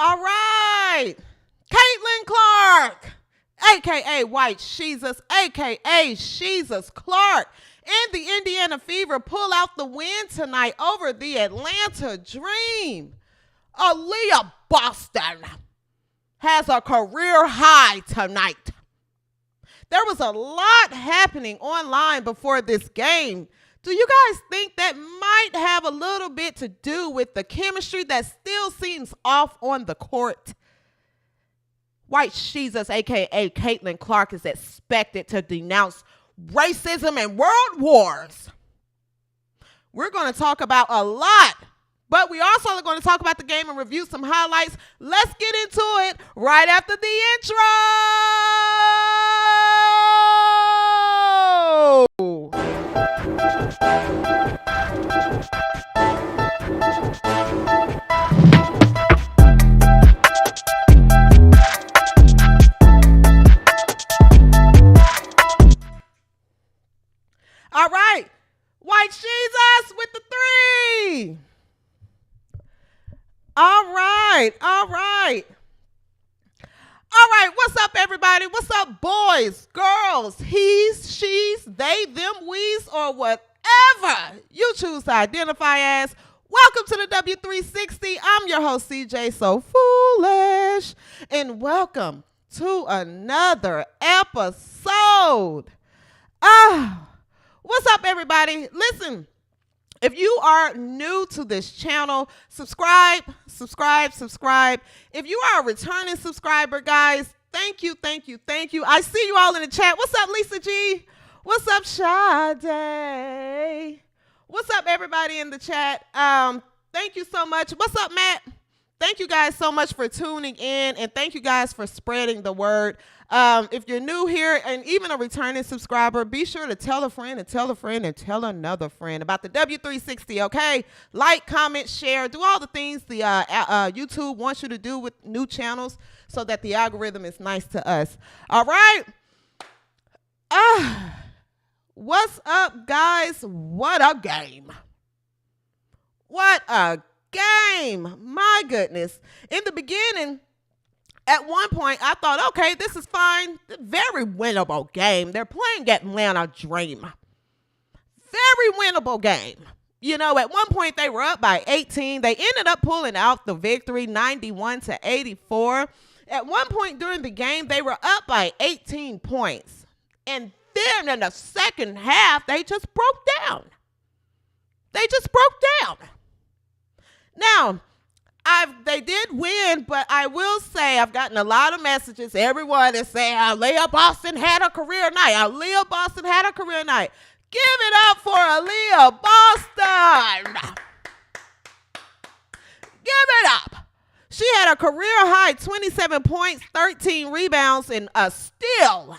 All right. Caitlyn Clark, a.k.a. White Jesus, a.k.a. Jesus Clark, and the Indiana Fever pull out the win tonight over the Atlanta Dream. Aliyah Boston has a career high tonight. There was a lot happening online before this game. Do you guys think that might have a little bit to do with the chemistry that still seems off on the court? White Jesus, a.k.a. Caitlyn Clark, is expected to denounce racism and world wars. We're going to talk about a lot, but we also are going to talk about the game and review some highlights. Let's get into it right after the intro. All right, White Jesus with the three. All right. What's up, everybody? What's up, boys, girls, he's, she's, they, them, we's, or whatever you choose to identify as? Welcome to the W360. I'm your host, CJSoFoolish, and welcome to another episode. What's up, everybody? Listen, if you are new to this channel, subscribe. If you are a returning subscriber, guys, thank you. I see you all in the chat. What's up, Lisa G? What's up, Sade? What's up, everybody in the chat? Thank you so much. What's up, Matt? Thank you guys so much for tuning in, and thank you guys for spreading the word. If you're new here and even a returning subscriber, be sure to tell a friend and tell a friend and tell another friend about the W360, okay? Like, comment, share, do all the things the YouTube wants you to do with new channels so that the algorithm is nice to us. All right? What's up, guys? What a game. What a game. My goodness. In the beginning, at one point, I thought, okay, this is fine. Very winnable game. They're playing Atlanta Dream. Very winnable game. You know, at one point, they were up by 18. They ended up pulling out the victory, 91-84. At one point during the game, they were up by 18 points. And then in the second half, they just broke down. Now, they did win, but I will say I've gotten a lot of messages. Everyone is saying Aliyah Boston had a career night. Give it up for Aliyah Boston. Give it up. She had a career high 27 points, 13 rebounds, and a steal.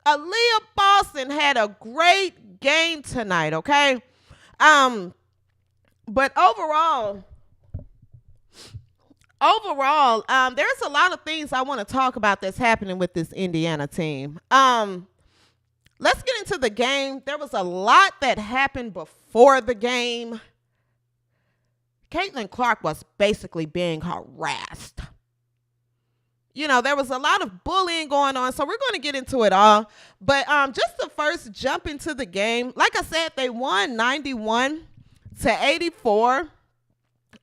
Aliyah Boston had a great game tonight, okay? But overall, there's a lot of things I want to talk about that's happening with this Indiana team. Let's get into the game. There was a lot that happened before the game. Caitlyn Clark was basically being harassed. You know, there was a lot of bullying going on, so we're going to get into it all. But just to first jump into the game, like I said, they won 91-84.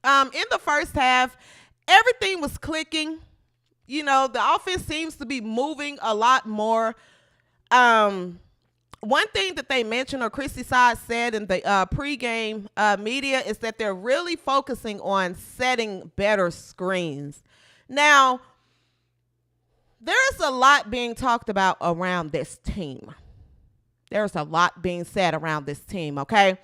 In the first half, everything was clicking. You know, the offense seems to be moving a lot more. One thing that they mentioned, or Christy Side said in the pregame media, is that they're really focusing on setting better screens. Now, there's a lot being talked about around this team. There's a lot being said around this team, okay?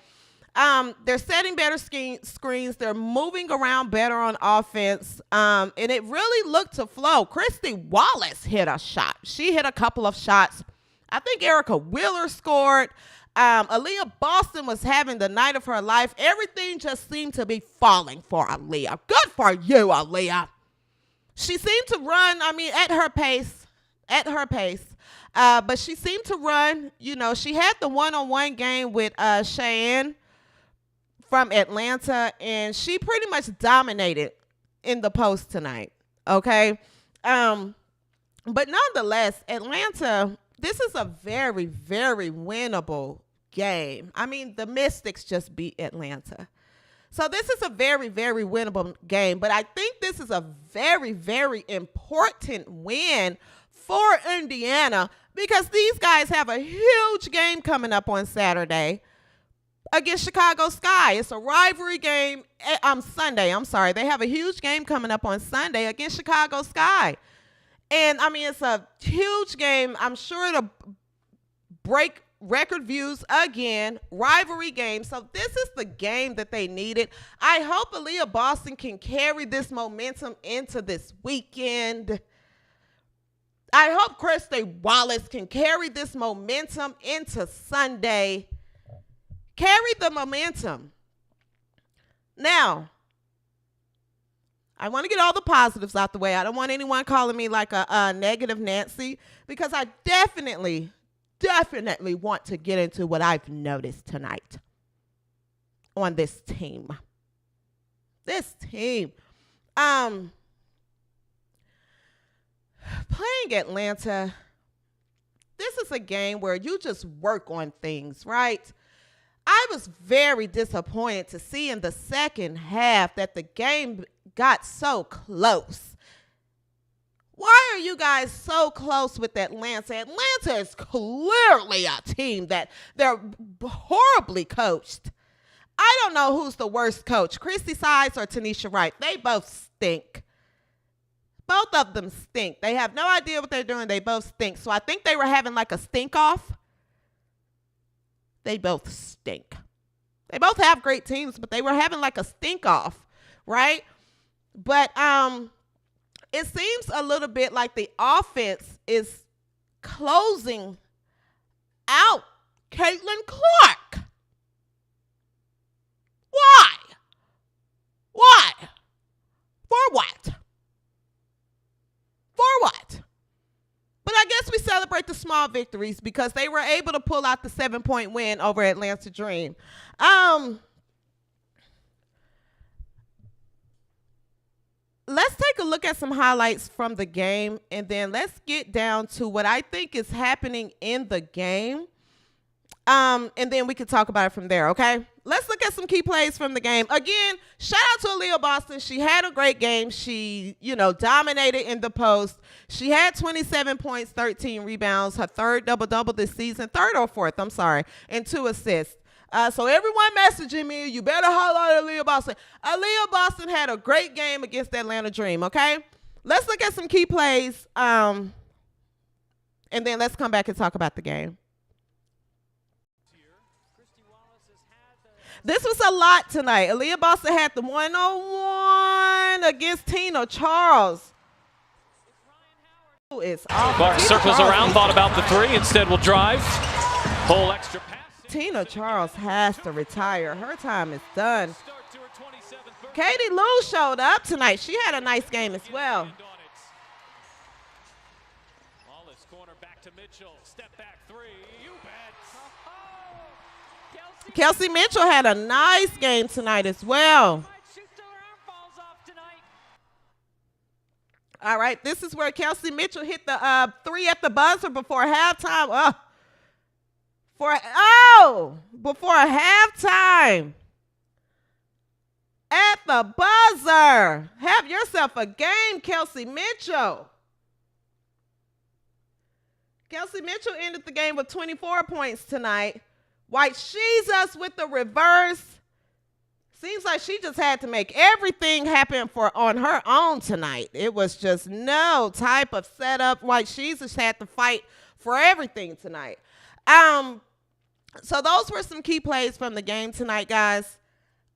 They're setting better screens. They're moving around better on offense. And it really looked to flow. Christy Wallace hit a shot. She hit a couple of shots. I think Erica Wheeler scored. Aliyah Boston was having the night of her life. Everything just seemed to be falling for Aliyah. Good for you, Aliyah. She seemed to run, at her pace. But she seemed to run. You know, she had the one-on-one game with Cheyenne from Atlanta, and she pretty much dominated in the post tonight. Okay. But nonetheless, Atlanta, this is a very, very winnable game. I mean, the Mystics just beat Atlanta. So this is a very, very winnable game. But I think this is a very, very important win for Indiana because these guys have a huge game coming up on Saturday against Chicago Sky. It's a rivalry game on Sunday. I'm sorry. They have a huge game coming up on Sunday against Chicago Sky. And, I mean, it's a huge game. I'm sure it'll break record views again. Rivalry game. So this is the game that they needed. I hope Aliyah Boston can carry this momentum into this weekend. I hope Christy Wallace can carry this momentum into Sunday. Carry the momentum. Now, I want to get all the positives out the way. I don't want anyone calling me like a negative Nancy because I definitely want to get into what I've noticed tonight on this team. This team. Playing Atlanta, this is a game where you just work on things, right? I was very disappointed to see in the second half that the game got so close. Why are you guys so close with Atlanta? Atlanta is clearly a team that they're horribly coached. I don't know who's the worst coach, Christy Sides or Tanisha Wright. They both stink. Both of them stink. They have no idea what they're doing. They both stink. So I think they were having like a stink off. They both stink. They both have great teams, but they were having like a stink off, right? But it seems a little bit like the offense is closing out Caitlyn Clark. Why? Why? For what? For what? But I guess we celebrate the small victories because they were able to pull out the 7-point win over Atlanta Dream. Let's take a look at some highlights from the game, and then let's get down to what I think is happening in the game. And then we can talk about it from there, okay? Let's look at some key plays from the game. Again, shout out to Aliyah Boston. She had a great game. She, dominated in the post. She had 27 points, 13 rebounds, her third double-double this season, third or fourth, I'm sorry, and 2 assists. So everyone messaging me, you better highlight Aliyah Boston. Aliyah Boston had a great game against the Atlanta Dream, okay? Let's look at some key plays, and then let's come back and talk about the game. This was a lot tonight. Aliyah Boston had the 1-on-1 against Tina Charles. Clark circles around, thought about the 3, instead will drive. Whole extra pass. Tina Charles has to retire. Her time is done. Katie Lou showed up tonight. She had a nice game as well. Wallace corner back to Mitchell. Step back 3. You bet. Kelsey Mitchell had a nice game tonight as well. All right, this is where Kelsey Mitchell hit the 3 at the buzzer before halftime. Before halftime. At the buzzer. Have yourself a game, Kelsey Mitchell. Kelsey Mitchell ended the game with 24 points tonight. White Jesus with the reverse. Seems like she just had to make everything happen on her own tonight. It was just no type of setup. White Jesus had to fight for everything tonight. So those were some key plays from the game tonight, guys.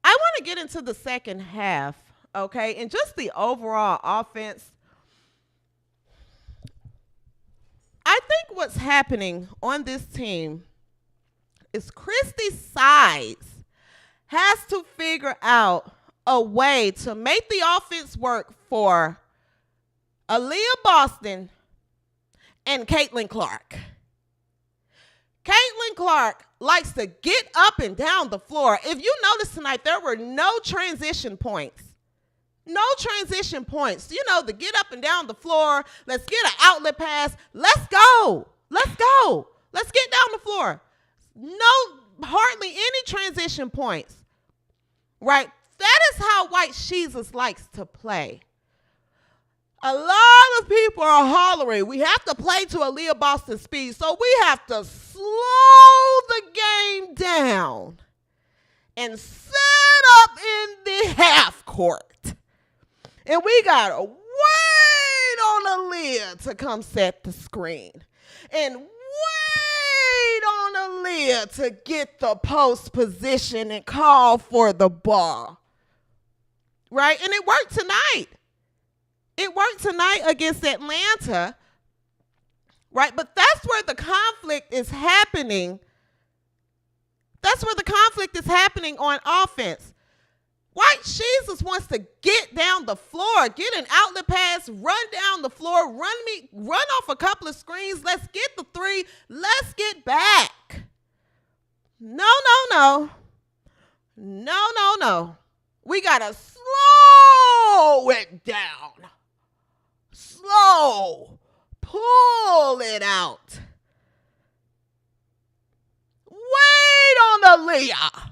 I want to get into the second half, okay, and just the overall offense. I think what's happening on this team is Christy Sides has to figure out a way to make the offense work for Aliyah Boston and Caitlyn Clark. Caitlyn Clark likes to get up and down the floor. If you notice tonight, there were no transition points. No transition points. You know, the get up and down the floor. Let's get an outlet pass. Let's go. Let's go. Let's get down the floor. Hardly any transition points. Right? That is how White Jesus likes to play. A lot of people are hollering, we have to play to Aliyah Boston speed, so we have to slow the game down and set up in the half court. And we got to wait on Aliyah to come set the screen. And wait on Aliyah to get the post position and call for the ball. Right? And it worked tonight. It worked tonight against Atlanta, right? But that's where the conflict is happening. That's where the conflict is happening on offense. White Jesus wants to get down the floor, get an outlet pass, run down the floor, run off a couple of screens. Let's get the three. Let's get back. No. We got to slow it down. Slow. Pull it out. Wait on Aliyah.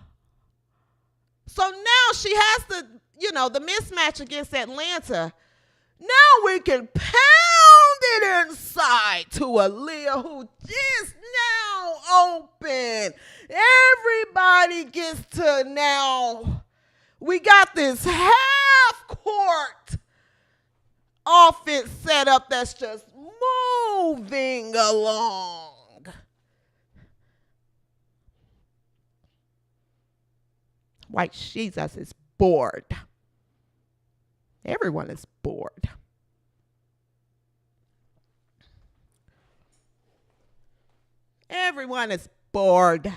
So now she has the mismatch against Atlanta. Now we can pound it inside to Aliyah, who is now open. Everybody gets to now. We got this half court offense set up that's just moving along. White Jesus is bored. Everyone is bored. Everyone is bored.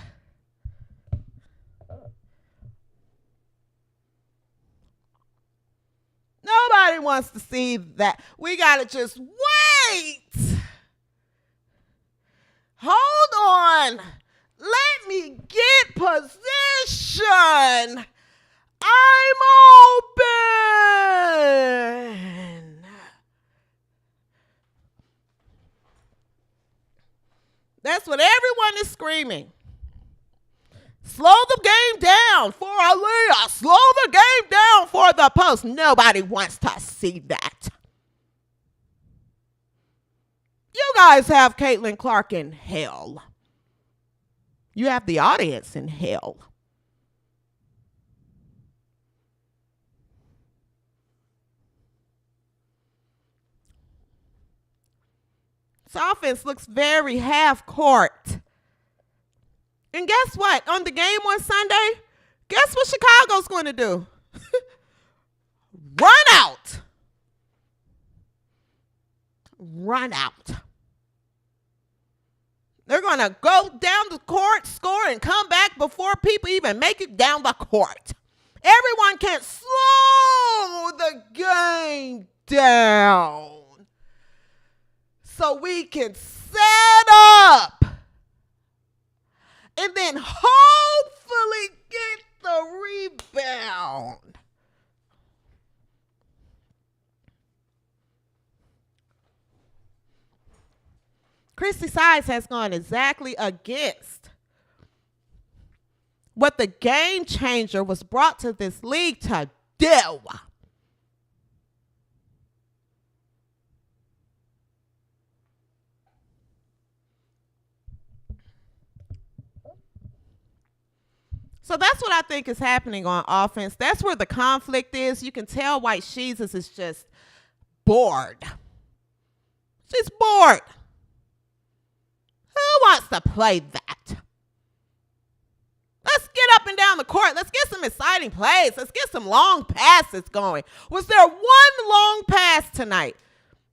Nobody wants to see that. We got to just wait. Hold on. Let me get position. I'm open. That's what everyone is screaming. Slow the game down for Aliyah. Slow the game down for the post. Nobody wants to see that. You guys have Caitlyn Clark in hell. You have the audience in hell. This offense looks very half court. And guess what? On the game on Sunday, guess what Chicago's going to do? Run out. Run out. They're going to go down the court, score, and come back before people even make it down the court. Everyone can slow the game down so we can set up and then hopefully get the rebound. Christy Sides has gone exactly against what the game changer was brought to this league to do. So that's what I think is happening on offense. That's where the conflict is. You can tell White Jesus is just bored. She's bored. Who wants to play that? Let's get up and down the court. Let's get some exciting plays. Let's get some long passes going. Was there one long pass tonight?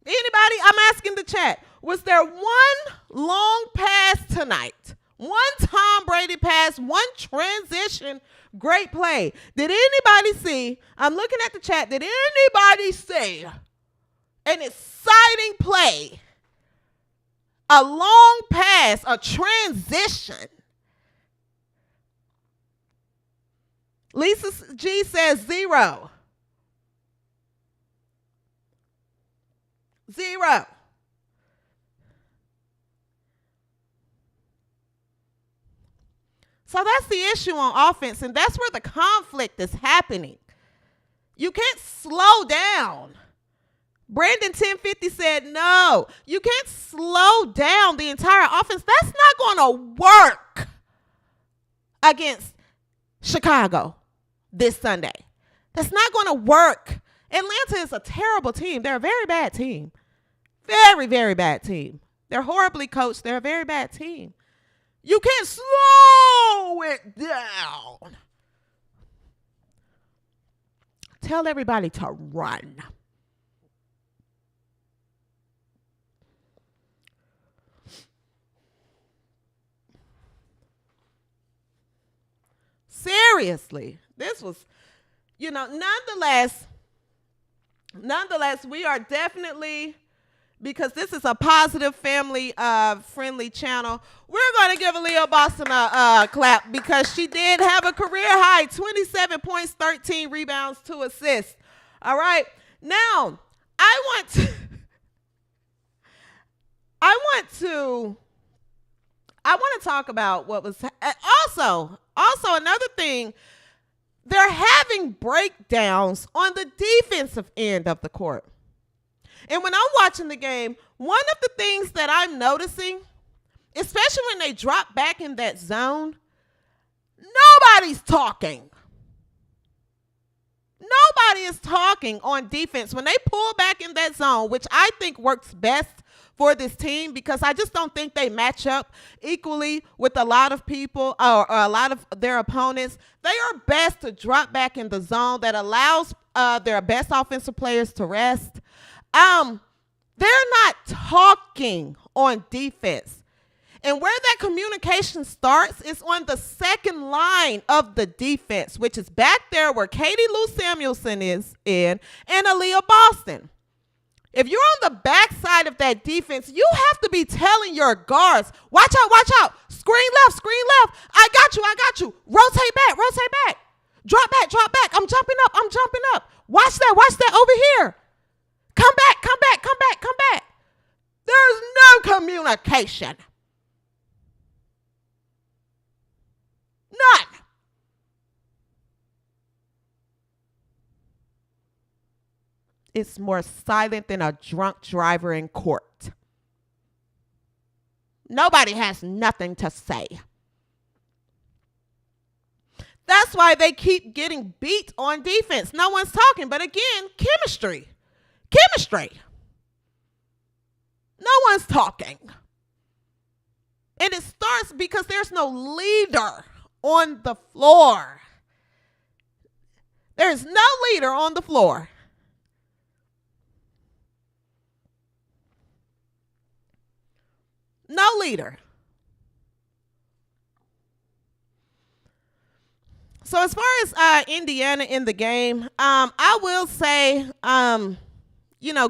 Anybody? I'm asking the chat. Was there one long pass tonight? One Tom Brady pass, one transition, great play. Did anybody see? I'm looking at the chat. Did anybody see an exciting play? A long pass, a transition. Lisa G says 0. 0. So that's the issue on offense, and that's where the conflict is happening. You can't slow down. Brandon 1050 said no. You can't slow down the entire offense. That's not going to work against Chicago this Sunday. That's not going to work. Atlanta is a terrible team. They're a very bad team. Very, very bad team. They're horribly coached. They're a very bad team. You can't slow it down. Tell everybody to run. Seriously, this was, nonetheless, we are definitely, because this is a positive family friendly channel, we're going to give Aliyah Boston a clap because she did have a career high 27 points, 13 rebounds, 2 assists. All right. Now, I want to talk about what was also another thing. They're having breakdowns on the defensive end of the court. And when I'm watching the game, one of the things that I'm noticing, especially when they drop back in that zone, nobody's talking. Nobody is talking on defense when they pull back in that zone, which I think works best for this team because I just don't think they match up equally with a lot of people or a lot of their opponents. They are best to drop back in the zone that allows their best offensive players to rest. They're not talking on defense. And where that communication starts is on the second line of the defense, which is back there where Katie Lou Samuelson is in and Aliyah Boston. If you're on the backside of that defense, you have to be telling your guards, watch out, screen left, I got you, rotate back, drop back, I'm jumping up, watch that over here, come back. There's no communication. None. It's more silent than a drunk driver in court. Nobody has nothing to say. That's why they keep getting beat on defense. No one's talking. But again, chemistry. No one's talking. And it starts because there's no leader on the floor. There's no leader on the floor. No leader. So as far as Indiana in the game, I will say,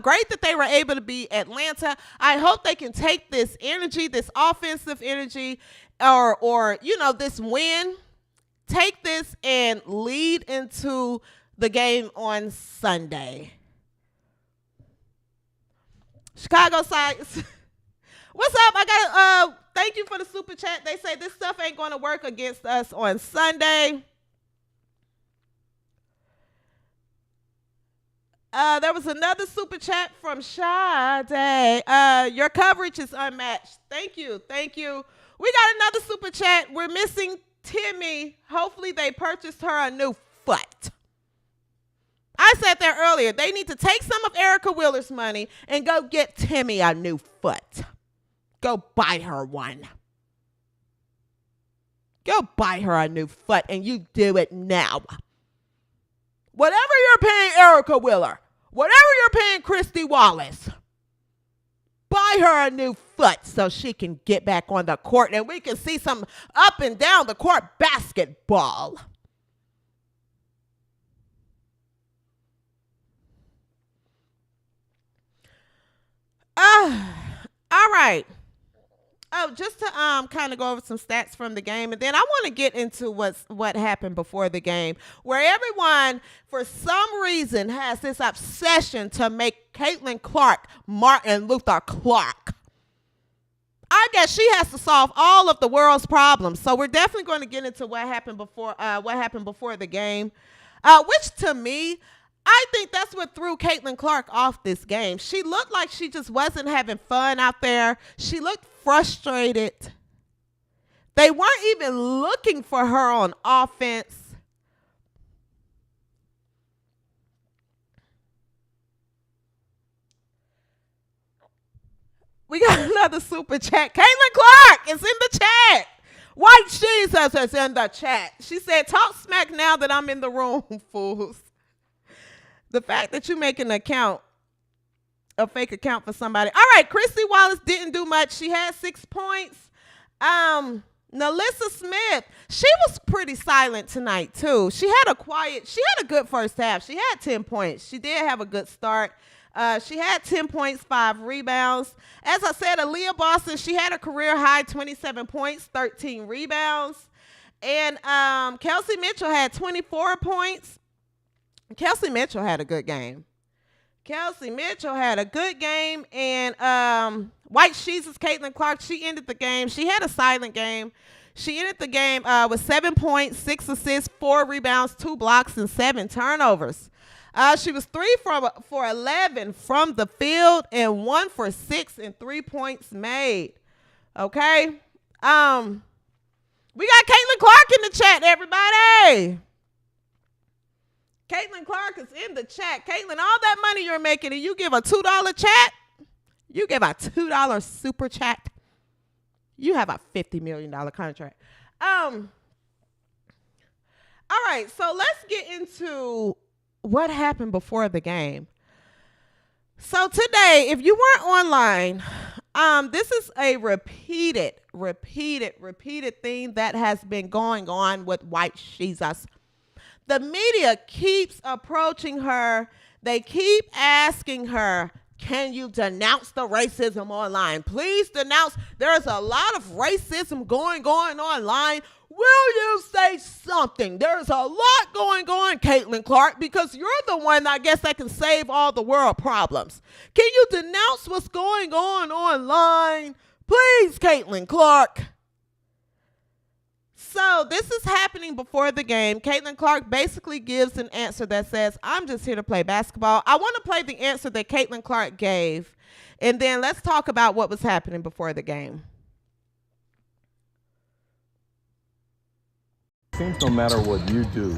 great that they were able to beat Atlanta. I hope they can take this energy, this offensive energy, or this win, take this and lead into the game on Sunday. Chicago side. What's up? I got thank you for the super chat. They say this stuff ain't going to work against us on Sunday. There was another super chat from Sade. Your coverage is unmatched. Thank you. We got another super chat. We're missing Timmy. Hopefully they purchased her a new foot. I said that earlier. They need to take some of Erica Wheeler's money and go get Timmy a new foot. Go buy her one. Go buy her a new foot, and you do it now. Whatever you're paying Erica Wheeler, whatever you're paying Christy Wallace, buy her a new foot so she can get back on the court and we can see some up and down the court basketball. All right. Oh, just to kind of go over some stats from the game, and then I want to get into what happened before the game, where everyone, for some reason, has this obsession to make Caitlyn Clark, Martin Luther Clark. I guess she has to solve all of the world's problems. So we're definitely going to get into what happened before the game, which to me, I think that's what threw Caitlyn Clark off this game. She looked like she just wasn't having fun out there. She looked frustrated. They weren't even looking for her on offense. We got another super chat. Caitlyn Clark is in the chat. White Jesus is in the chat. She said, talk smack now that I'm in the room, fools. The fact that you make a fake account for somebody. All right, Christy Wallace didn't do much. She had 6 points. Nalissa Smith, she was pretty silent tonight too. She had a good first half. She had 10 points. She did have a good start. She had 10 points, 5 rebounds. As I said, Aliyah Boston, she had a career high 27 points, 13 rebounds. And Kelsey Mitchell had 24 points. Kelsey Mitchell had a good game. And White Jesus, Caitlyn Clark, she ended the game. She had a silent game. She ended the game with 7 points, 6 assists, 4 rebounds, 2 blocks, and 7 turnovers. She was 3 for 11 from the field and 1 for 6 and 3 points made. Okay. We got Caitlyn Clark in the chat, everybody. Caitlyn Clark is in the chat. Caitlyn, all that money you're making, and you give a $2 chat, you give a $2 super chat, you have a $50 million contract. All right, so let's get into what happened before the game. So today, if you weren't online, this is a repeated thing that has been going on with White Jesus. The media keeps approaching her. They keep asking her, can you denounce the racism online? Please denounce. There's a lot of racism going on online. Will you say something? There's a lot going on, Caitlyn Clark, because you're the one, I guess, that can save all the world problems. Can you denounce what's going on online? Please, Caitlyn Clark. So this is happening before the game. Caitlyn Clark basically gives an answer that says, I'm just here to play basketball. I want to play the answer that Caitlyn Clark gave, and then let's talk about what was happening before the game. It seems no matter what you do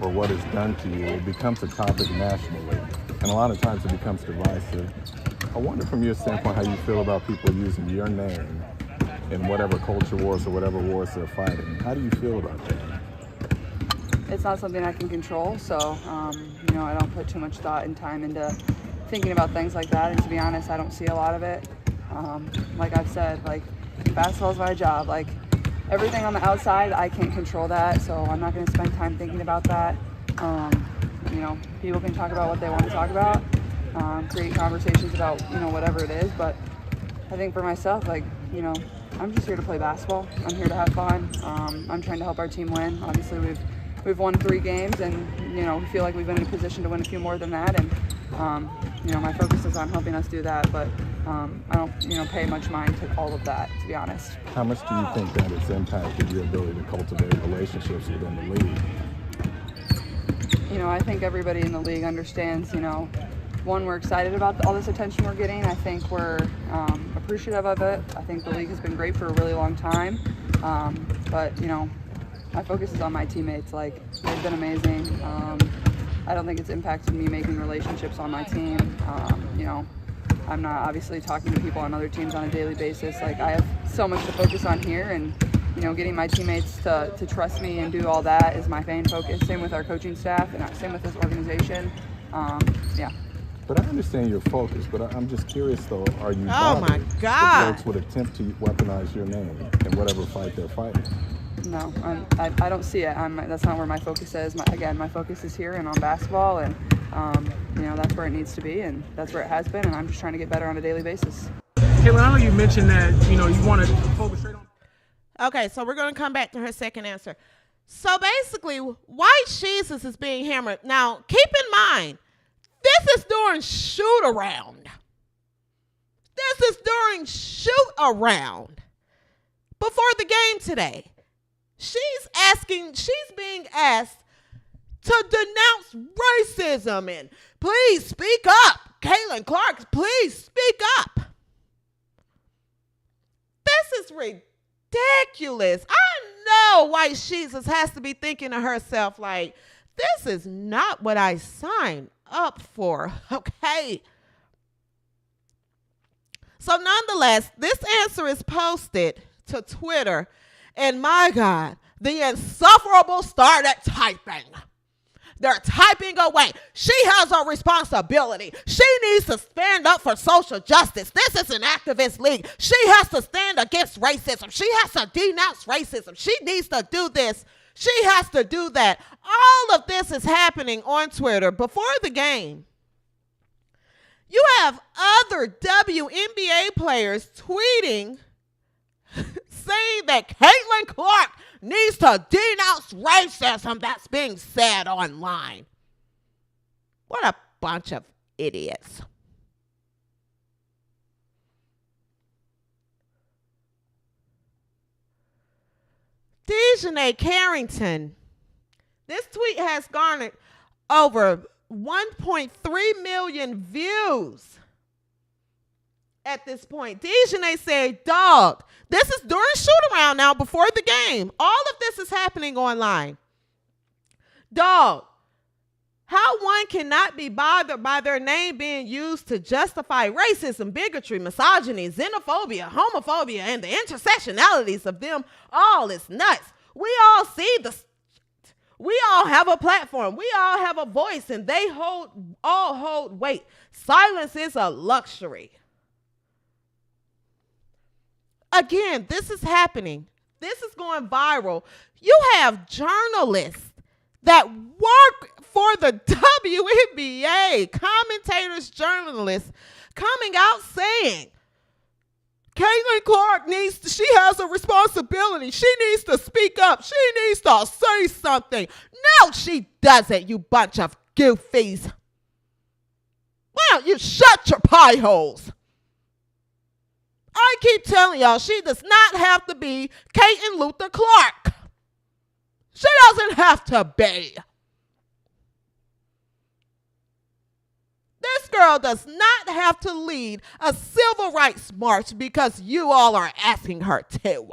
or what is done to you, it becomes a topic nationally, and a lot of times it becomes divisive. I wonder from your standpoint how you feel about people using your name in whatever culture wars or whatever wars they're fighting. How do you feel about that? It's not something I can control, so I don't put too much thought and time into thinking about things like that. And to be honest, I don't see a lot of it. Like I've said, basketball is my job. Everything on the outside, I can't control that, so I'm not going to spend time thinking about that. People can talk about what they want to talk about, create conversations about whatever it is. But I think for myself, I'm just here to play basketball. I'm here to have fun. I'm trying to help our team win. Obviously, we've won 3 games, and we feel like we've been in a position to win a few more than that. And my focus is on helping us do that. But I don't pay much mind to all of that, to be honest. How much do you think that has impacted your ability to cultivate relationships within the league? I think everybody in the league understands. One, we're excited about all this attention we're getting. I think we're appreciative of it. I think the league has been great for a really long time. But my focus is on my teammates. They've been amazing. I don't think it's impacted me making relationships on my team. I'm not obviously talking to people on other teams on a daily basis. I have so much to focus on here, and getting my teammates to trust me and do all that is my main focus. Same with our coaching staff, and same with this organization. But I understand your focus, but I'm just curious, though, are you my God. if folks would attempt to weaponize your name in whatever fight they're fighting? No, I don't see it. That's not where my focus is. My focus is here and on basketball, and that's where it needs to be, and that's where it has been, and I'm just trying to get better on a daily basis. Caitlyn, I know you mentioned that, you want to focus straight on. Okay, so we're going to come back to her second answer. So basically, White Jesus is being hammered. Now, keep in mind, this This is during shoot around. This is during shoot around before the game today. She's being asked to denounce racism and please speak up. Caitlyn Clark, please speak up. This is ridiculous. I know White Jesus has to be thinking to herself like, this is not what I signed up for, okay? So nonetheless, this answer is posted to Twitter, and my God, the insufferable started typing. They're typing away. She has a responsibility. She needs to stand up for social justice. This is an activist league. She has to stand against racism. She has to denounce racism. She needs to do this. She has to do that. All of this is happening on Twitter before the game. You have other WNBA players tweeting saying that Caitlyn Clark needs to denounce racism that's being said online. What a bunch of idiots. Dejanay Carrington. This tweet has garnered over 1.3 million views at this point. Dejanay said, dog, this is during shoot around now before the game. All of this is happening online. Dog, how one cannot be bothered by their name being used to justify racism, bigotry, misogyny, xenophobia, homophobia, and the intersectionalities of them all is nuts. We all see we all have a platform. We all have a voice, and they all hold weight. Silence is a luxury. Again, this is happening. This is going viral. You have journalists that work for the WNBA, commentators, journalists, coming out saying, Caitlyn Clark she has a responsibility. She needs to speak up. She needs to say something. No, she doesn't, you bunch of goofies. Why don't you shut your pie holes? I keep telling y'all, she does not have to be Caitlyn Luther Clark. She doesn't have to be. This girl does not have to lead a civil rights march because you all are asking her to.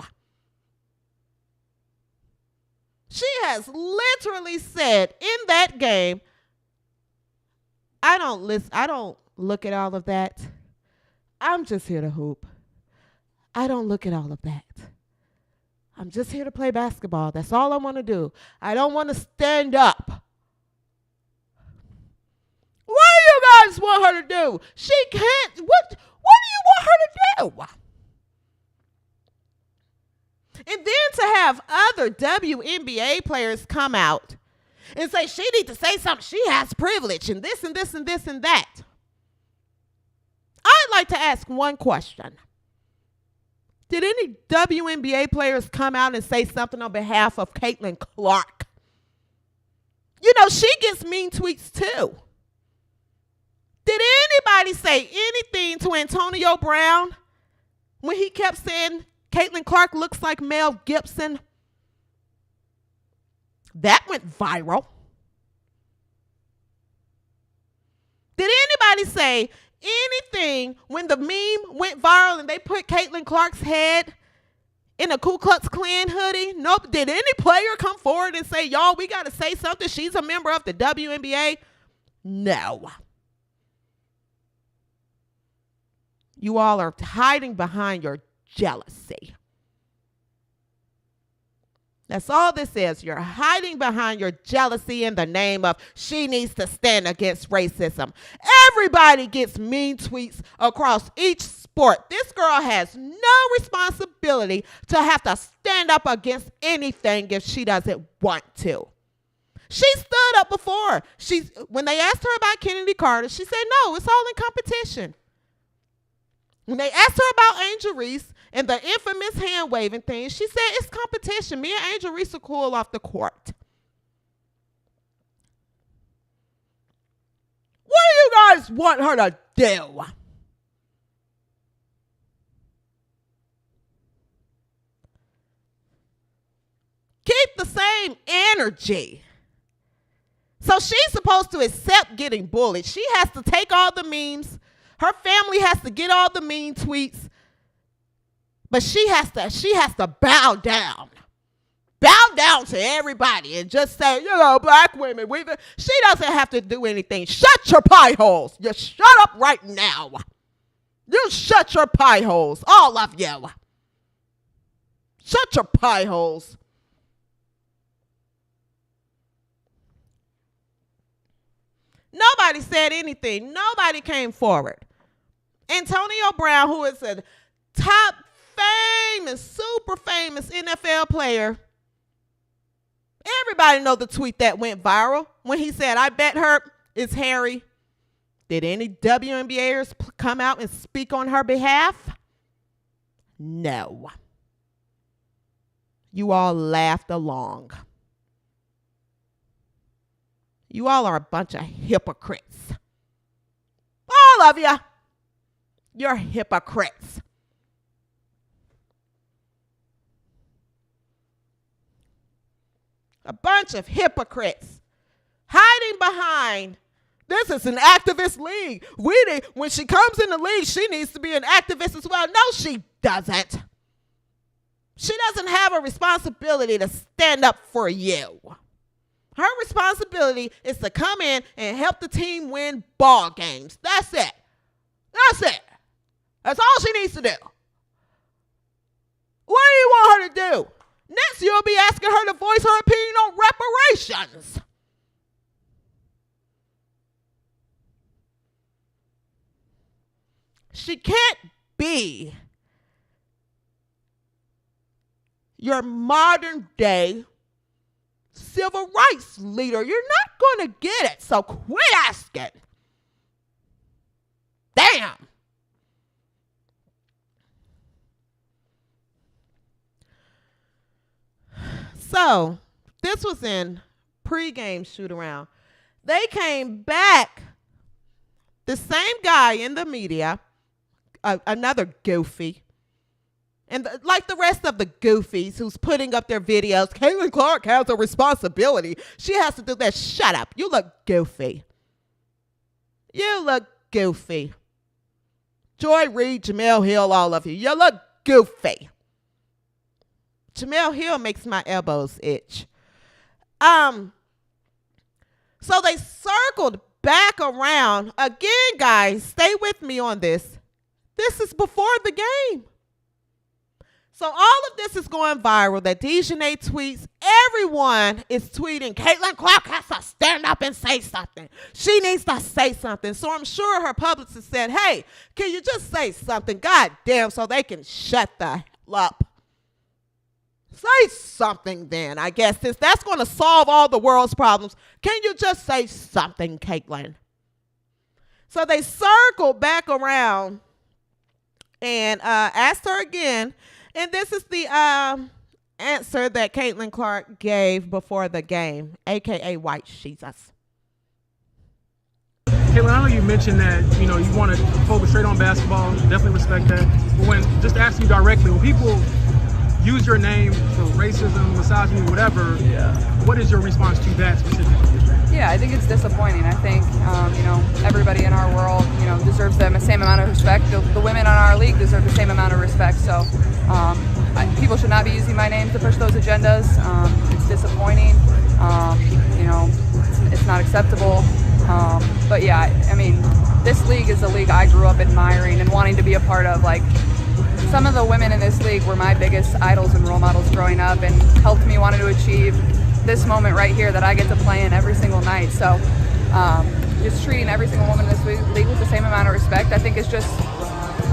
She has literally said in that game, I don't look at all of that. I'm just here to hoop. I don't look at all of that. I'm just here to play basketball. That's all I want to do. I don't want to stand up. What do you guys want her to do? She can't. What do you want her to do? And then to have other WNBA players come out and say she needs to say something. She has privilege and this and this and this and that. I'd like to ask one question. Did any WNBA players come out and say something on behalf of Caitlyn Clark? You know, she gets mean tweets too. Did anybody say anything to Antonio Brown when he kept saying Caitlyn Clark looks like Mel Gibson? That went viral. Did anybody say anything when the meme went viral and they put Caitlyn Clark's head in a Ku Klux Klan hoodie? Nope. Did any player come forward and say, y'all, we got to say something? She's a member of the WNBA? No. You all are hiding behind your jealousy. That's all this is. You're hiding behind your jealousy in the name of she needs to stand against racism. Everybody gets mean tweets across each sport. This girl has no responsibility to have to stand up against anything if she doesn't want to. She stood up before. When they asked her about Kennedy Carter, she said, no, it's all in competition. When they asked her about Angel Reese and the infamous hand-waving thing, she said, it's competition. Me and Angel Reese are cool off the court. What do you guys want her to do? Keep the same energy. So she's supposed to accept getting bullied. She has to take all the memes. Her family has to get all the mean tweets. But she has to bow down. Bow down to everybody and just say, black women. She doesn't have to do anything. Shut your pie holes. You shut up right now. You shut your pie holes. All of you. Shut your pie holes. Nobody said anything. Nobody came forward. Antonio Brown, who is a top famous, super famous NFL player. Everybody know the tweet that went viral when he said, I bet her is Harry. Did any WNBAers come out and speak on her behalf? No. You all laughed along. You all are a bunch of hypocrites. All of you. You're hypocrites. A bunch of hypocrites hiding behind, this is an activist league. When she comes in the league, she needs to be an activist as well. No, she doesn't. She doesn't have a responsibility to stand up for you. Her responsibility is to come in and help the team win ball games. That's it. That's it. That's all she needs to do. What do you want her to do? Next, you'll be asking her to voice her opinion on reparations. She can't be your modern day civil rights leader. You're not going to get it, so quit asking. Damn. So, this was in pregame shoot around. They came back, the same guy in the media, another goofy, and like the rest of the goofies who's putting up their videos, Caitlyn Clark has a responsibility. She has to do that. Shut up. You look goofy. You look goofy. Joy Reid, Jamel Hill, all of you. You look goofy. Jamel Hill makes my elbows itch. So they circled back around. Again, guys, stay with me on this. This is before the game. So all of this is going viral. That Dejanay tweets. Everyone is tweeting, Caitlyn Clark has to stand up and say something. She needs to say something. So I'm sure her publicist said, hey, can you just say something? God damn, so they can shut the hell up. Say something then, I guess. Since that's going to solve all the world's problems, can you just say something, Caitlyn? So they circled back around and asked her again. And this is the answer that Caitlyn Clark gave before the game, a.k.a. White Jesus. Caitlyn, I know you mentioned that, you want to focus straight on basketball. Definitely respect that. But when, just asking you directly, when people use your name for racism, misogyny, whatever, what is your response to that specifically? Yeah, I think it's disappointing. I think, everybody in our world, deserves the same amount of respect. The women on our league deserve the same amount of respect. So people should not be using my name to push those agendas. It's disappointing. It's not acceptable. But yeah, I mean, this league is a league I grew up admiring and wanting to be a part of. Like, some of the women in this league were my biggest idols and role models growing up and helped me want to achieve this moment right here that I get to play in every single night. So just treating every single woman in this league with the same amount of respect, I think is just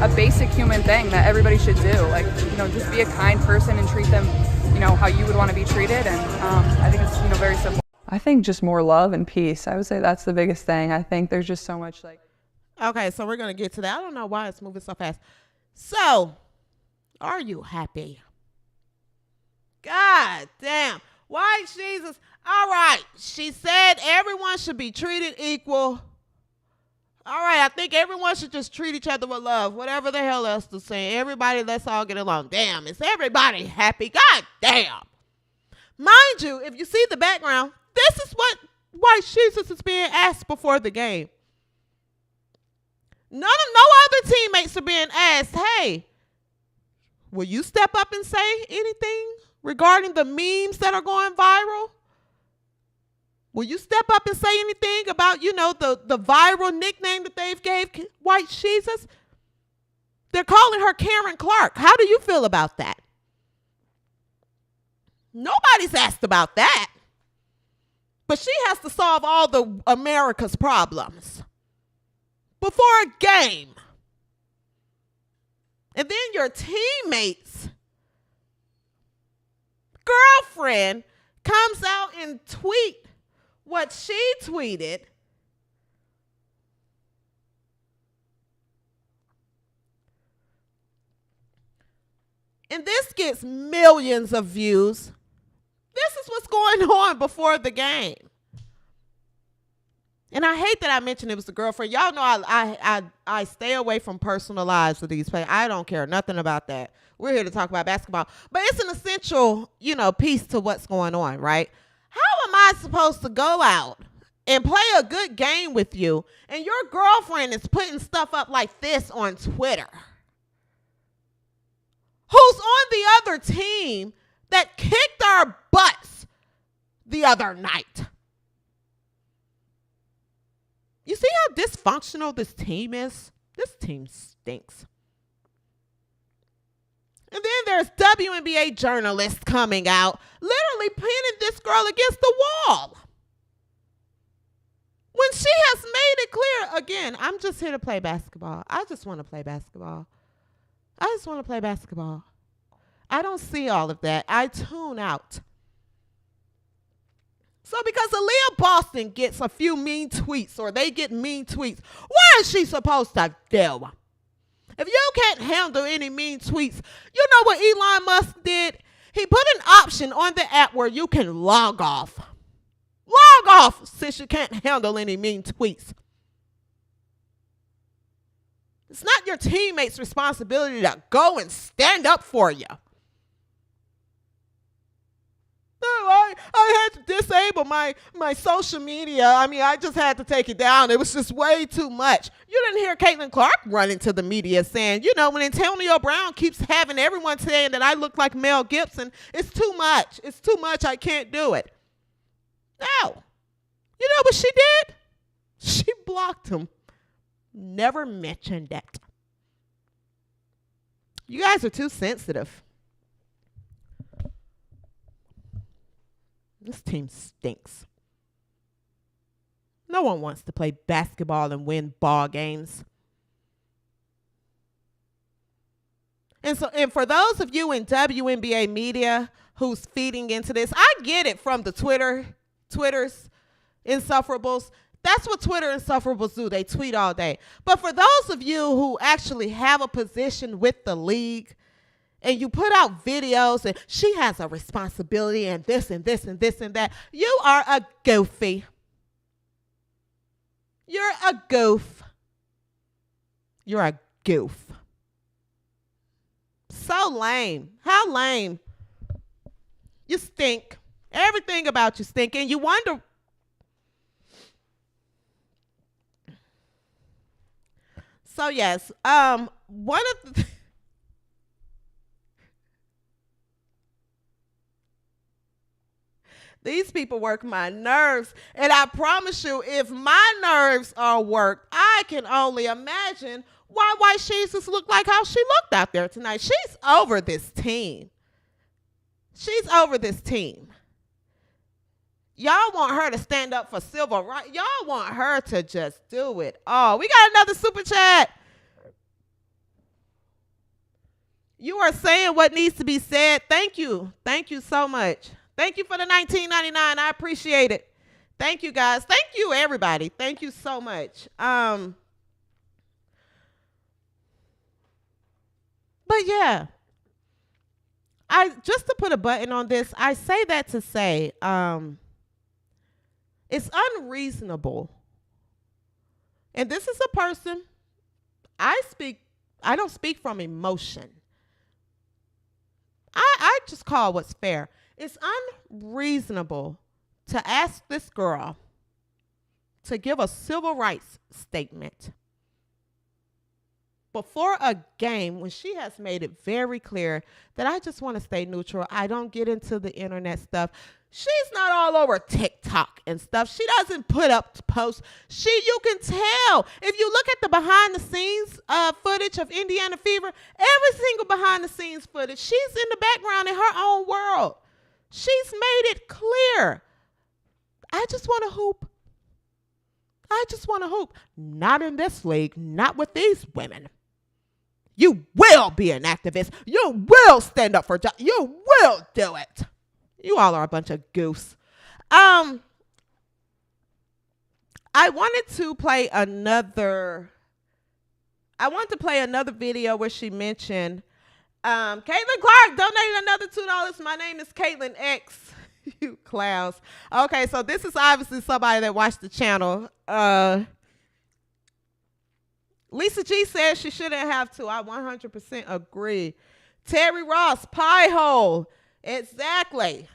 a basic human thing that everybody should do. Like, just be a kind person and treat them, how you would want to be treated. And I think it's, very simple. I think just more love and peace. I would say that's the biggest thing. I think there's just so much Okay, so we're going to get to that. I don't know why it's moving so fast. So, are you happy? God damn. White Jesus. All right. She said everyone should be treated equal. All right, I think everyone should just treat each other with love. Whatever the hell else to say. Everybody, let's all get along. Damn, is everybody happy? God damn. Mind you, if you see the background, this is what White Jesus is being asked before the game. No other teammates are being asked, hey, will you step up and say anything regarding the memes that are going viral? Will you step up and say anything about, the viral nickname that they've gave White Jesus? They're calling her Caitlyn Clark. How do you feel about that? Nobody's asked about that. But she has to solve all the America's problems before a game. And then your teammates' girlfriend comes out and tweet what she tweeted. And this gets millions of views. This is what's going on before the game. And I hate that I mentioned it was the girlfriend. Y'all know I stay away from personal lives of these players. I don't care nothing about that. We're here to talk about basketball. But it's an essential, piece to what's going on, right? How am I supposed to go out and play a good game with you and your girlfriend is putting stuff up like this on Twitter? Who's on the other team that kicked our butts the other night? You see how dysfunctional this team is? This team stinks. And then there's WNBA journalists coming out, literally pinning this girl against the wall. When she has made it clear, again, I'm just here to play basketball. I just want to play basketball. I just want to play basketball. I don't see all of that. I tune out. So because Aliyah Boston gets a few mean tweets or they get mean tweets, what is she supposed to do? If you can't handle any mean tweets, you know what Elon Musk did? He put an option on the app where you can log off. Log off since you can't handle any mean tweets. It's not your teammates' responsibility to go and stand up for you. No, I had to disable my social media. I just had to take it down. It was just way too much. You didn't hear Caitlyn Clark running to the media saying, when Antonio Brown keeps having everyone saying that I look like Mel Gibson, it's too much. It's too much. I can't do it. No. You know what she did? She blocked him. Never mentioned that. You guys are too sensitive. This team stinks. No one wants to play basketball and win ball games. And for those of you in WNBA media who's feeding into this, I get it from the Twitter's insufferables. That's what Twitter insufferables do. They tweet all day. But for those of you who actually have a position with the league, and you put out videos and she has a responsibility and this and this and this and that, you are a goofy. You're a goof. You're a goof. So lame. How lame. You stink. Everything about you stink. And you wonder. So yes, one of the these people work my nerves. And I promise you, if my nerves are worked, I can only imagine why White Jesus looked like how she looked out there tonight. She's over this team. She's over this team. Y'all want her to stand up for civil rights. Y'all want her to just do it all. We got another super chat. You are saying what needs to be said. Thank you. Thank you so much. Thank you for the $19.99. I appreciate it. Thank you, guys. Thank you, everybody. Thank you so much. But yeah, just to put a button on this, I say that to say it's unreasonable. And this is a person, I don't speak from emotion. I just call what's fair. It's unreasonable to ask this girl to give a civil rights statement before a game when she has made it very clear that I just want to stay neutral. I don't get into the internet stuff. She's not all over TikTok and stuff. She doesn't put up posts. You can tell. If you look at the behind the scenes footage of Indiana Fever, every single behind the scenes footage, she's in the background in her own world. She's made it clear. I just want to hoop. I just want to hoop. Not in this league. Not with these women. You will be an activist. You will stand up for justice. You will do it. You all are a bunch of goose. I wanted to play another video where she mentioned Caitlyn Clark donated another $2. My name is Caitlyn X. You clowns. Okay, so this is obviously somebody that watched the channel. Lisa G says she shouldn't have to. I 100% agree. Terry Ross, pie hole. Exactly.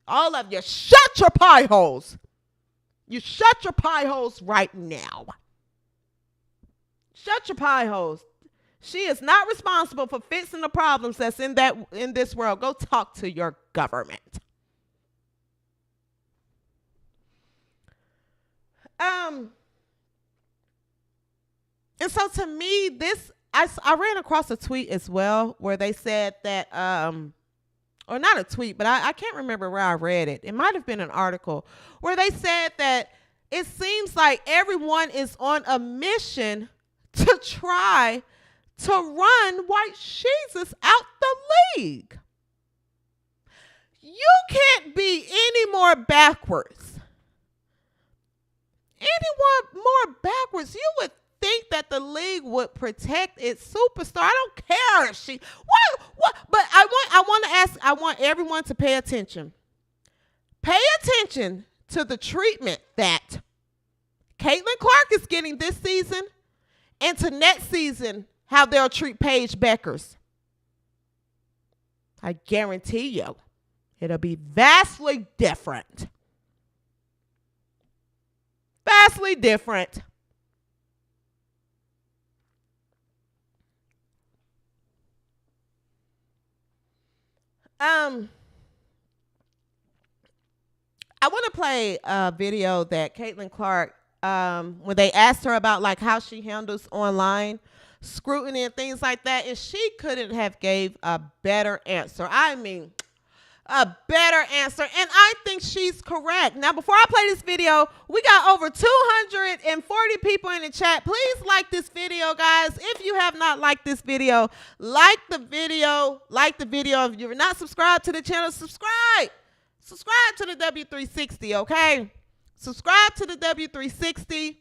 All of you, shut your pie holes. You shut your pie holes right now. Shut your pie holes. She is not responsible for fixing the problems that's in this world. Go talk to your government. And so to me, I ran across a tweet as well where they said that, or not a tweet, but I can't remember where I read it. It might have been an article where they said that it seems like everyone is on a mission to try to run white Jesus out the league. You can't be any more backwards. You would think that the league would protect its superstar. I don't care if she what but I want everyone to pay attention. Pay attention to the treatment that Caitlyn Clark is getting this season and to next season how they'll treat Paige Beckers. I guarantee you it'll be vastly different. Vastly different. I want to play a video that Caitlyn Clark, when they asked her about like how she handles online scrutiny and things like that, and she couldn't have gave a better answer. I mean, a better answer, and I think she's correct. Now, before I play this video, we got over 240 people in the chat. Please like this video, guys. If you have not liked this video, like the video. If you're not subscribed to the channel, subscribe. Subscribe to the W360, okay? Subscribe to the W360.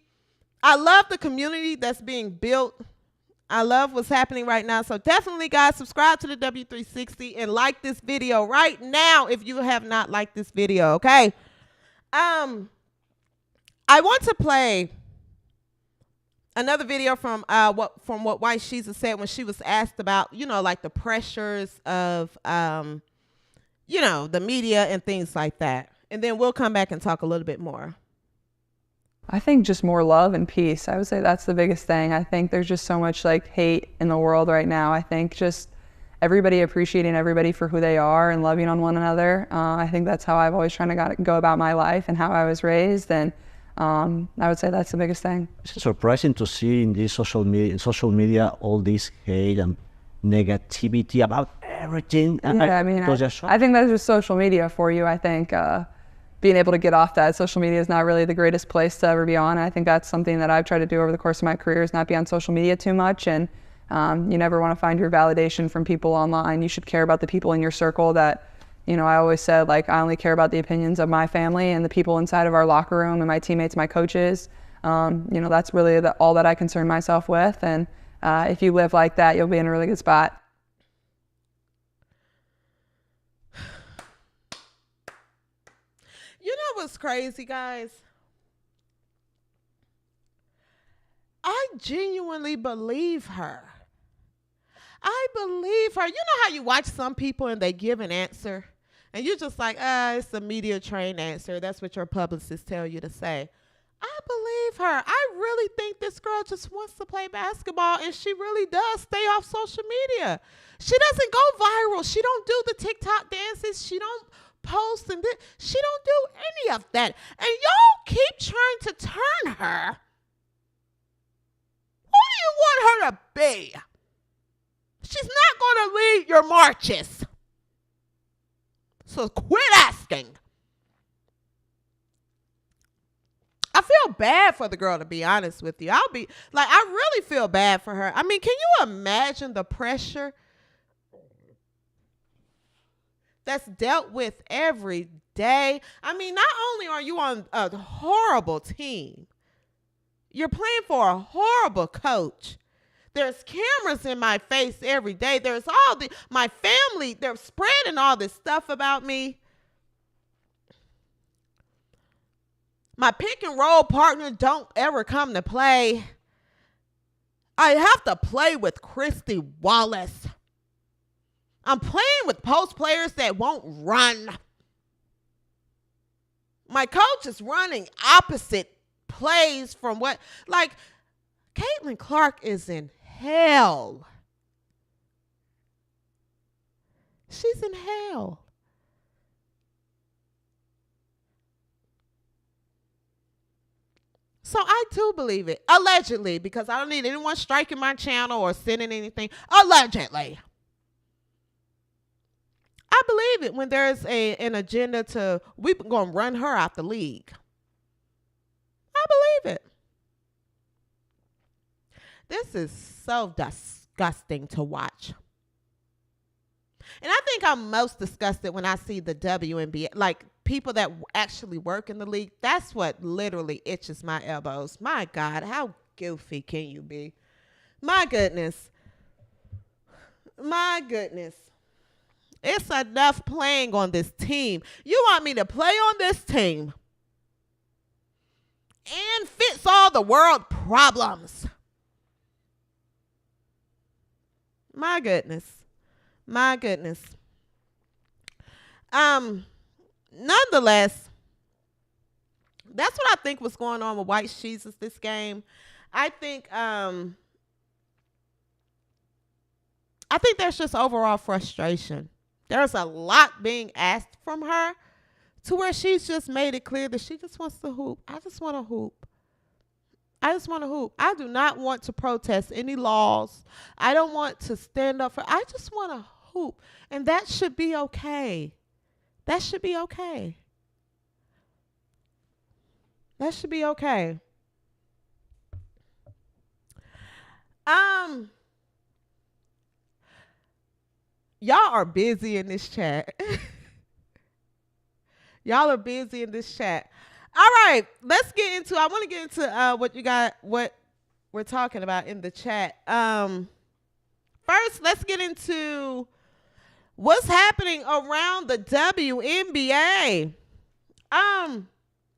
I love the community that's being built. I love what's happening right now. So definitely, guys, subscribe to the W360 and like this video right now if you have not liked this video, okay? I want to play another video from what White Sheeza said when she was asked about, like the pressures of, the media and things like that. And then we'll come back and talk a little bit more. I think just more love and peace. I would say that's the biggest thing. I think there's just so much like hate in the world right now. I think just everybody appreciating everybody for who they are and loving on one another. I think that's how I've always tried to go about my life and how I was raised. And I would say that's the biggest thing. It's surprising to see in this social media all this hate and negativity about everything. Yeah, I think that's just social media for you. I think being able to get off that. Social media is not really the greatest place to ever be on. I think that's something that I've tried to do over the course of my career, is not be on social media too much. And you never want to find your validation from people online. You should care about the people in your circle that, I always said, like, I only care about the opinions of my family and the people inside of our locker room and my teammates, my coaches. That's really all that I concern myself with. And if you live like that, you'll be in a really good spot. You know what's crazy, guys? I genuinely believe her. I believe her. You know how you watch some people and they give an answer and you're just like, it's a media trained answer. That's what your publicists tell you to say. I believe her. I really think this girl just wants to play basketball, and she really does stay off social media. She doesn't go viral. She don't do the TikTok dances. She don't post, and she don't do any of that. And y'all keep trying to turn her. Who do you want her to be? She's not going to lead your marches. So quit asking. I feel bad for the girl, to be honest with you. I really feel bad for her. I mean, can you imagine the pressure that's dealt with every day? I mean, not only are you on a horrible team, you're playing for a horrible coach. There's cameras in my face every day. There's my family, they're spreading all this stuff about me. My pick and roll partner don't ever come to play. I have to play with Christy Wallace. I'm playing with post players that won't run. My coach is running opposite plays from what, like, Caitlyn Clark is in hell. She's in hell. So I do believe it. Allegedly, because I don't need anyone striking my channel or sending anything. Allegedly. I believe it when there's an agenda we're going to run her out the league. I believe it. This is so disgusting to watch. And I think I'm most disgusted when I see the WNBA, like people that actually work in the league. That's what literally itches my elbows. My God, how goofy can you be? My goodness. My goodness. It's enough playing on this team. You want me to play on this team and fix all the world problems. My goodness. My goodness. Nonetheless, that's what I think was going on with White Jesus this game. I think there's just overall frustration. There's a lot being asked from her to where she's just made it clear that she just wants to hoop. I just want to hoop. I just want to hoop. I do not want to protest any laws. I don't want to stand up I just want to hoop. And that should be okay. That should be okay. That should be okay. Y'all are busy in this chat. Y'all are busy in this chat. All right, I want to get into what we're talking about in the chat. First, let's get into what's happening around the WNBA.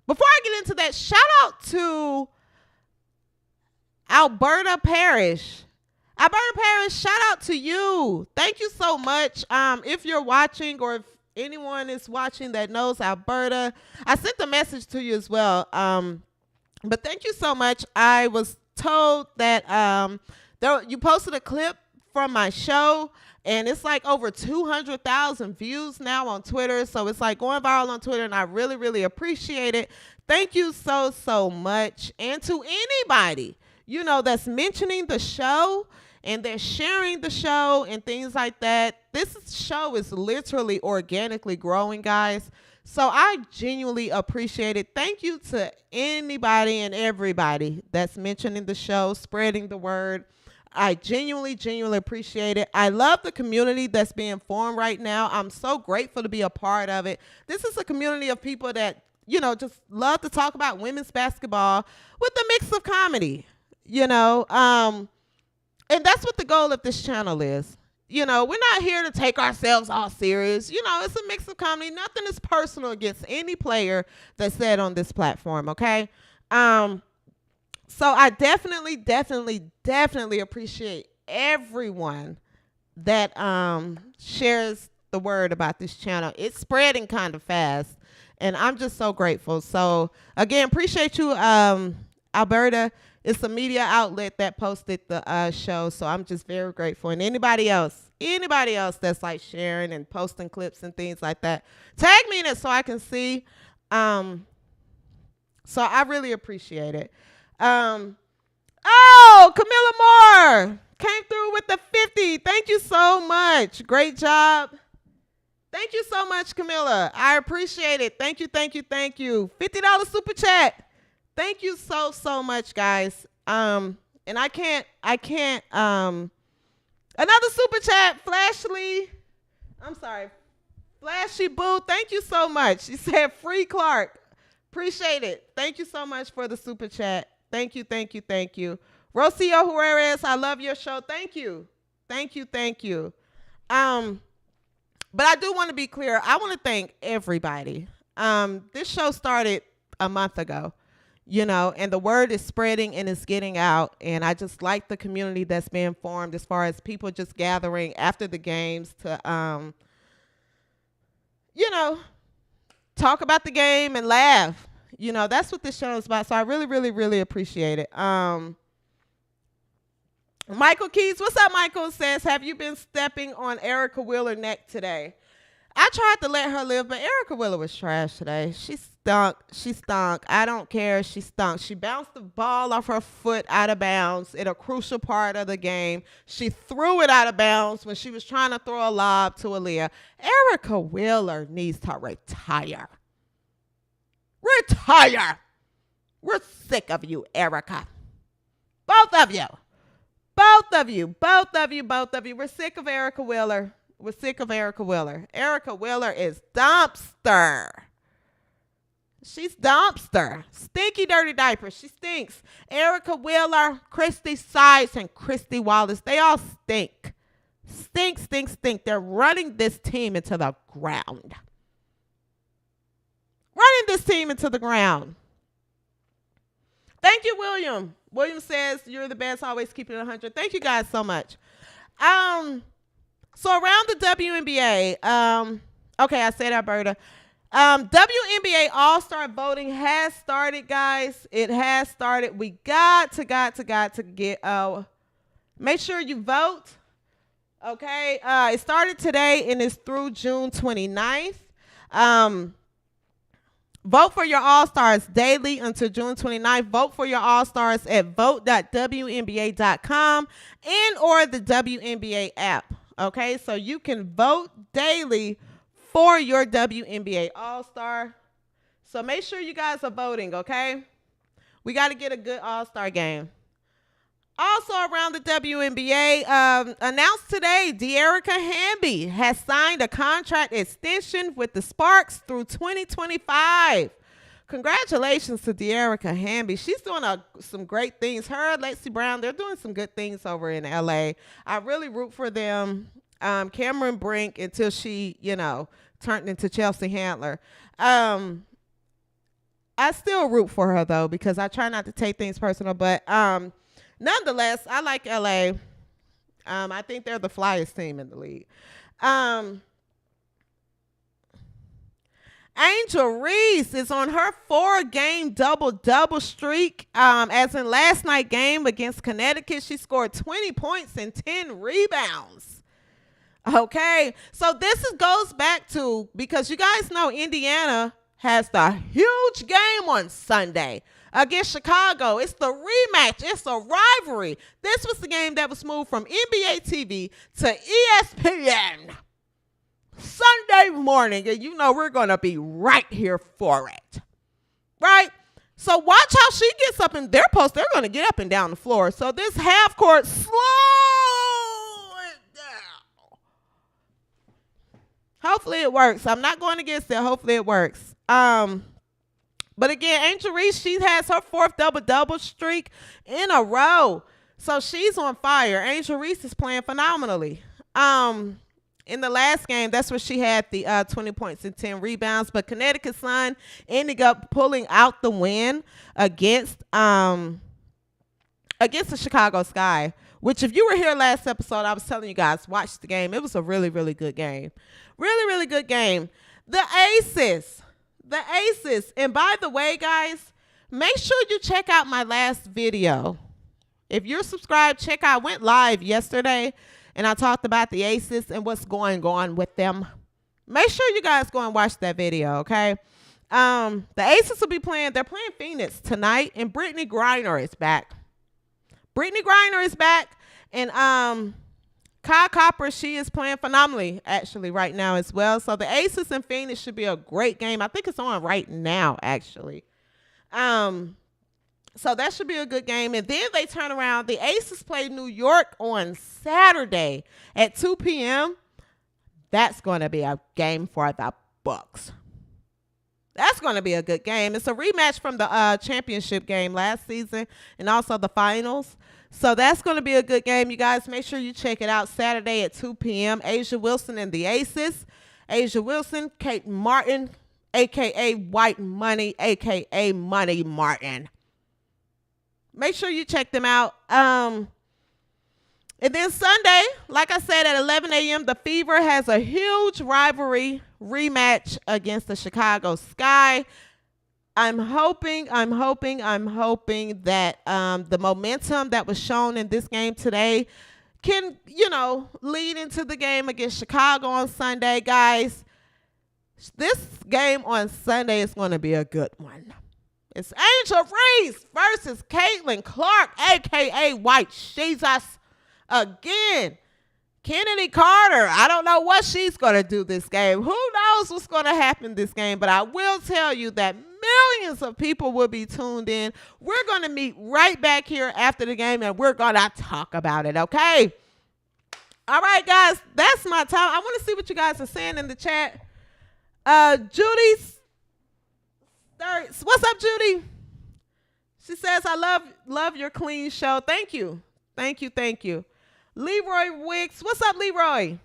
Before I get into that, shout out to Alberta Parrish. Alberta Parrish, shout out to you. Thank you so much. If you're watching or if anyone is watching that knows Alberta, I sent the message to you as well. But thank you so much. I was told that you posted a clip from my show, and it's like over 200,000 views now on Twitter. So it's like going viral on Twitter, and I really, really appreciate it. Thank you so, so much. And to anybody, that's mentioning the show and they're sharing the show and things like that. This show is literally organically growing, guys. So I genuinely appreciate it. Thank you to anybody and everybody that's mentioning the show, spreading the word. I genuinely appreciate it. I love the community that's being formed right now. I'm so grateful to be a part of it. This is a community of people that, just love to talk about women's basketball with a mix of comedy, and that's what the goal of this channel is. We're not here to take ourselves all serious. It's a mix of comedy. Nothing is personal against any player that's said on this platform, okay? So I definitely appreciate everyone that shares the word about this channel. It's spreading kind of fast, and I'm just so grateful. So again, appreciate you, Alberta. It's a media outlet that posted the show, so I'm just very grateful. And anybody else that's like sharing and posting clips and things like that, tag me in it so I can see. So I really appreciate it. Camilla Moore came through with the 50. Thank you so much. Great job. Thank you so much, Camilla. I appreciate it. Thank you. $50 super chat. Thank you so much, guys. And I can't another super chat, Flashy Boo. Thank you so much. She said free Clark. Appreciate it. Thank you so much for the super chat. Thank you. Rocio Juarez, I love your show. Thank you. But I do want to be clear. I want to thank everybody. This show started a month ago, and the word is spreading and it's getting out. And I just like the community that's being formed as far as people just gathering after the games to, talk about the game and laugh. That's what this show is about. So I really appreciate it. Michael Keys, what's up, Michael? Says, have you been stepping on Erica Wheeler's neck today? I tried to let her live, but Erica Wheeler was trash today. She stunk. I don't care. She stunk. She bounced the ball off her foot out of bounds in a crucial part of the game. She threw it out of bounds when she was trying to throw a lob to Aliyah. Erica Wheeler needs to retire. We're sick of you, Erica. Both of you. We're sick of Erica Wheeler. Erica Wheeler is dumpster. She's dumpster. Stinky dirty diaper. She stinks. Erica Wheeler, Christy Sides, and Christy Wallace, they all stink. Stink. They're running this team into the ground. Thank you, William. William says, you're the best, always keeping it 100. Thank you guys so much. So around the WNBA, okay, I said Alberta. WNBA All-Star voting has started, guys. It has started. We got to get, make sure you vote. Okay, it started today and it's through June 29th. Vote for your All-Stars daily until June 29th. Vote for your All-Stars at vote.WNBA.com and or the WNBA app. Okay, so you can vote daily for your WNBA All-Star. So make sure you guys are voting, okay? We got to get a good All-Star game. Also around the WNBA, announced today, De'Arica Hamby has signed a contract extension with the Sparks through 2025. Congratulations to De'Arica Hamby. She's doing some great things. Her and Lexi Brown, they're doing some good things over in LA. I really root for them. Cameron Brink until she, turned into Chelsea Handler. I still root for her though because I try not to take things personal, but nonetheless, I like LA. I think they're the flyest team in the league. Angel Reese is on her 4-game double-double streak. As in last night's game against Connecticut, she scored 20 points and 10 rebounds. Okay, so this goes back to, because you guys know Indiana has the huge game on Sunday against Chicago. It's the rematch. It's a rivalry. This was the game that was moved from NBA TV to ESPN Sunday morning. And we're going to be right here for it. Right? So watch how she gets up in their post. They're going to get up and down the floor. So this half court, slow it down. Hopefully it works. I'm not going against it. Hopefully it works. But again, Angel Reese, she has her 4th double-double streak in a row. So she's on fire. Angel Reese is playing phenomenally. In the last game, that's where she had the 20 points and 10 rebounds. But Connecticut Sun ended up pulling out the win against against the Chicago Sky, which if you were here last episode, I was telling you guys, watch the game. It was a really, really good game. Really, really good game. The Aces. And by the way, guys, make sure you check out my last video. If you're subscribed, check out. I went live yesterday, and I talked about the Aces and what's going on with them. Make sure you guys go and watch that video, okay? The Aces will be playing. They're playing Phoenix tonight, and Brittany Griner is back. And Kyle Copper, she is playing phenomenally, actually, right now as well. So the Aces and Phoenix should be a great game. I think it's on right now, actually. So that should be a good game. And then they turn around. The Aces play New York on Saturday at 2 p.m. That's going to be a game for the Bucks. That's going to be a good game. It's a rematch from the championship game last season and also the finals. So that's going to be a good game. You guys, make sure you check it out Saturday at 2 p.m. Asia Wilson and the Aces. Asia Wilson, Kate Martin, a.k.a. White Money, a.k.a. Money Martin. Make sure you check them out. And then Sunday, like I said, at 11 a.m., the Fever has a huge rivalry rematch against the Chicago Sky. I'm hoping that the momentum that was shown in this game today can, lead into the game against Chicago on Sunday, guys. This game on Sunday is going to be a good one. It's Angel Reese versus Caitlyn Clark, a.k.a. White Jesus. Again, Kennedy Carter, I don't know what she's going to do this game. Who knows what's going to happen this game, but I will tell you that millions of people will be tuned in. We're going to meet right back here after the game, and we're going to talk about it, okay? All right, guys, that's my time. I want to see what you guys are saying in the chat. Judy Sturts. What's up, Judy? She says, I love your clean show. Thank you. Leroy Wicks. What's up, Leroy?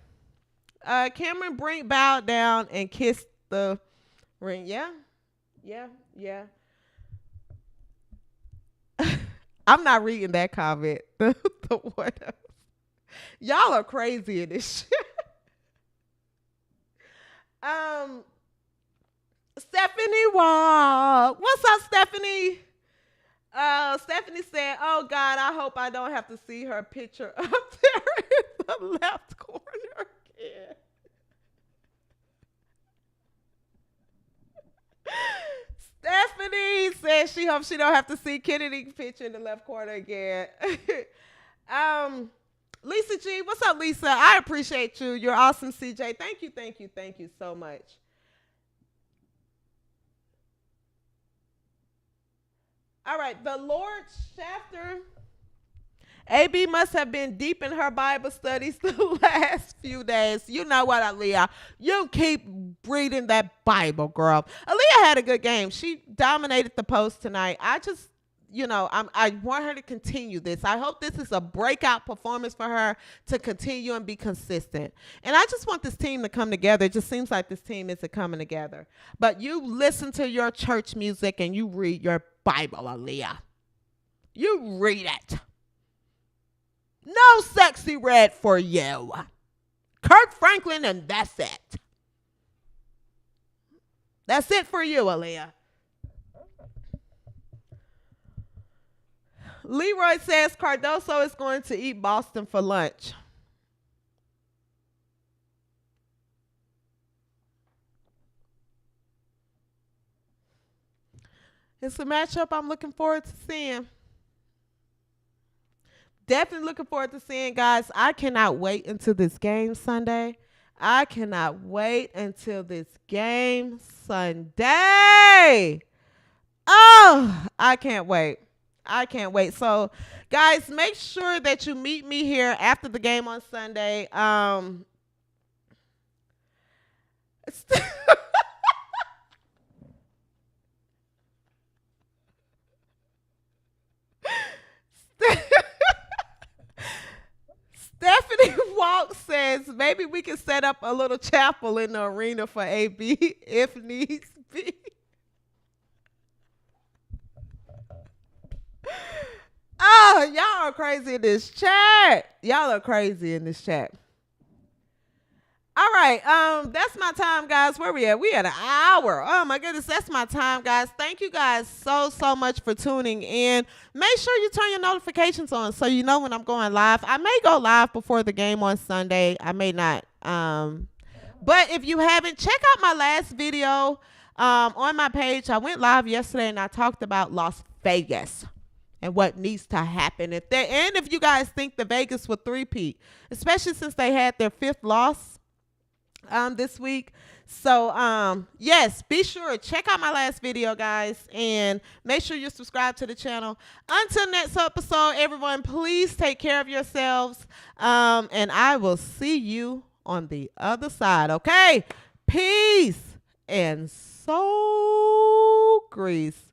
Cameron Brink bowed down and kissed the ring. Yeah. I'm not reading that comment. The what else? Y'all are crazy in this shit. Stephanie Wall. What's up, Stephanie? Stephanie said, oh, God, I hope I don't have to see her picture up there in the left corner again. Stephanie said she hopes she don't have to see Kennedy's picture in the left corner again. Lisa G, what's up, Lisa? I appreciate you. You're awesome, CJ. Thank you so much. All right, the Lord Shafter. AB must have been deep in her Bible studies the last few days. You know what, Aliyah? You keep reading that Bible, girl. Aliyah had a good game. She dominated the post tonight. I just, I want her to continue this. I hope this is a breakout performance for her to continue and be consistent. And I just want this team to come together. It just seems like this team isn't coming together. But you listen to your church music and you read your Bible, Aliyah. You read it. No sexy red for you. Kirk Franklin, and that's it. That's it for you, Aliyah. Leroy says Cardoso is going to eat Boston for lunch. It's a matchup I'm looking forward to seeing. Definitely looking forward to seeing, guys. I cannot wait until this game Sunday. I cannot wait until this game Sunday. Oh, I can't wait. So, guys, make sure that you meet me here after the game on Sunday. Stephanie Walk says maybe we can set up a little chapel in the arena for AB if needs be. Oh, y'all are crazy in this chat. Y'all are crazy in this chat. All right, that's my time, guys. Where we at? We at an hour. Oh my goodness, that's my time, guys. Thank you guys so much for tuning in. Make sure you turn your notifications on so you know when I'm going live. I may go live before the game on Sunday. I may not. But if you haven't, check out my last video on my page. I went live yesterday and I talked about Las Vegas and what needs to happen. If you guys think the Vegas will three-peat, especially since they had their 5th loss this week. So yes, be sure check out my last video, guys, and make sure you subscribe to the channel. Until next episode, everyone, please take care of yourselves, and I will see you on the other side. Okay, peace and soul grease.